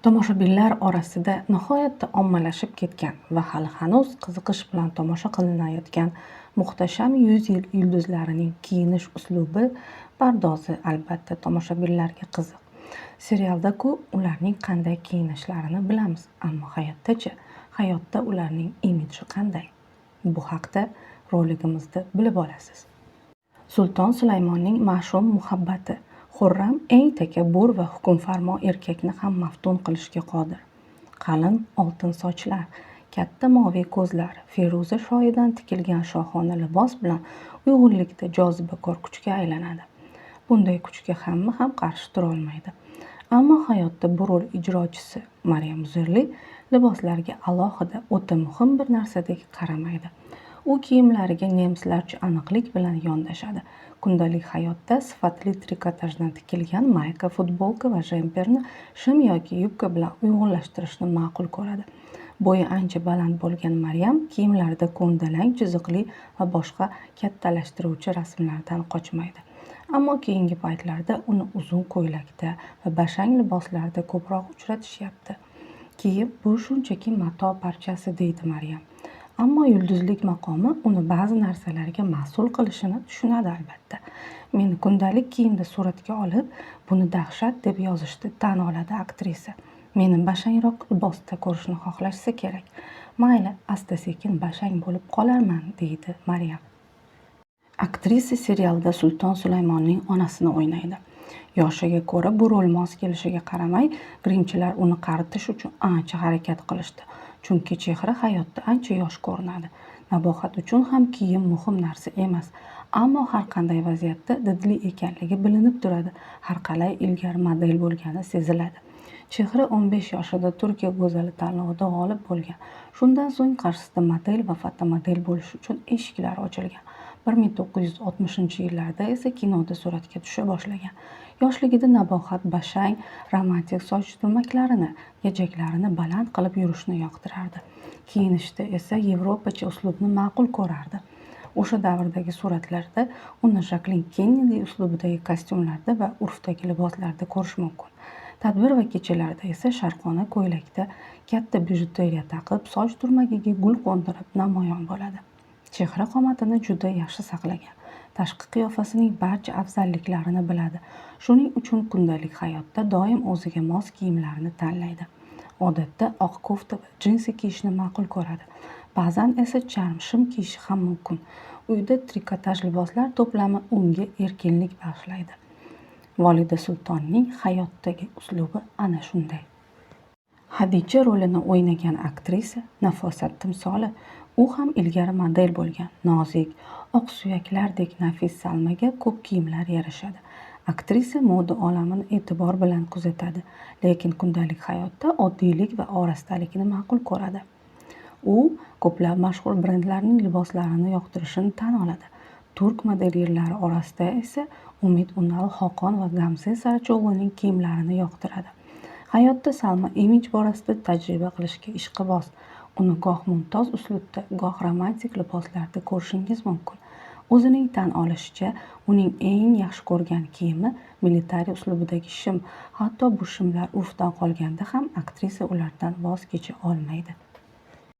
Tomoshabinlar orasida nihoyatda ommalashib ketgan va hali hanuz qiziqish bilan tomosha qilinayotgan muhtasham yuz yil yulduzlarining kiyinish uslubi pardozi albatta tomoshabinlarga qiziq. Serialda-ku ularning qanday kiyinishlarini bilamiz, ammo hayotda-chi? Hayotda ularning imidji qanday? Bu haqda roligimizda bilib olasiz. Sulton Sulaymonning mash'um muhabbati. Xurram eng takabbur va hukmfarmo erkakni ham maftun qilishga qodir. Qalin oltin sochlar, katta moviy ko'zlar, feruza shoyidan tikilgan shohona libos bilan uyg'unlikda jozibakor kuchga aylanadi. Bunday kuchga hamma ham qarshi turolmaydi. Ammo hayotda bu rol ijrochisi Maryam Uzerli liboslarga alohida o'ta muhim bir narsadek qaramaydi. U kiyimlariga nemislarcha aniqlik bilan yondashadi. Kundalik hayotda sifatli trikotajdan tikilgan mayka, futbolka va jemperni shim yoki yubka bilan uyg'unlashtirishni ma'qul ko'radi. Bo'yi ancha baland bo'lgan Maryam kiyimlarida ko'ndalang, chiziqli va boshqa kattalashtiruvchi rasmlardan qochmaydi. Ammo keyingi paytlarda uni uzun ko'ylakda va bashang liboslarda ko'proq uchratishyapti. Kiyim bu shunchaki mato parchasi, deydi Maryam. Ammo yulduzlik maqomi uni ba'zi narsalarga mas'ul qilishini tushunadi albatta. Meni kundalik kiyimda suratga olib, buni dahshat deb yozishni tan oladi aktrisa. Meni bashangroq libosda ko'rishni xohlashsa kerak. Mayli, asta-sekin bashang bo'lib qolarman, deydi Maryam. Aktrisa serialda Sulton Sulaymonning onasini o'ynaydi. Yoshiga ko'ra bu rol mos kelishiga qaramay, grimchilar uni qaritish uchun ancha harakat qilishdi. Chunki chehra hayotda ancha yosh ko'rinadi. Nabohat uchun ham kiyim muhim narsa emas, ammo har qanday vaziyatda didli ekanligi bilinib turadi. Har qalay ilgari model bo'lgani seziladi. Chehra 15 yoshida Turkiya go'zali tanlovida g'olib bo'lgan. Shundan so'ng qarshisida model va fotomodel bo'lish uchun eshiklar ochilgan. 1960-yillarda esa kinoda suratga tusha boshlagan. Yoshligida Nabohat bashang, romantik soch turmaklarini, gajaklarini baland qilib yurishni yoqtirardi. Kiyinishda esa yevropacha uslubni ma'qul ko'rardi. O'sha davrdagi suratlarda uni Jacqueline Kennedy uslubidagi kostyumlarda va urfdagi liboslarda ko'rish mumkin. Tadbir va kechalarda esa sharqona ko'ylakda, katta bijuteriya taqib, soch turmagiga gul qo'ndirib namoyon bo'ladi. Chehra qomatini juda yaxshi saqlagan. Tashqi qiyofasining barcha afzalliklarini biladi. Shuning uchun kundalik hayotda doim o'ziga mos kiyimlarni tanlaydi. Odatda oq kofta va jinsi kiyishni ma'qul ko'radi. Ba'zan esa charm shim kiyishi ham mumkin. Uyda trikotaj liboslar to'plami unga erkinlik bag'ishlaydi. Volida Sultonning hayotdagi uslubi ana shunday. Hadicha rolini o'ynagan aktrisa nafosat timsoli. U ham ilgari model bo'lgan. Nozik, oq suyaklardek nafis Salmaga ko'p kiyimlar yarashadi. Aktrisa moda olamini e'tibor bilan kuzatadi, lekin kundalik hayotda oddiylik va orastalikni ma'qul ko'radi. U ko'plab mashhur brendlarning liboslarini yoqtirishini tan oladi. Turk modelyerlari orasida esa Umid Unal, Xoqon va Gamze Saracho'g'lining kiyimlarini yoqtiradi. Hayotda Salma imij borasida tajriba qilishga ishqiboz. Uni goh mumtoz uslubda, goh romantik liboslarda ko'rishingiz mumkin. O'zining tan olishicha, uning eng yaxshi ko'rgan kiyimi militariy uslubidagi shim. Hatto bu shimlar urfdan qolganda ham aktrisa ulardan voz kecha olmaydi.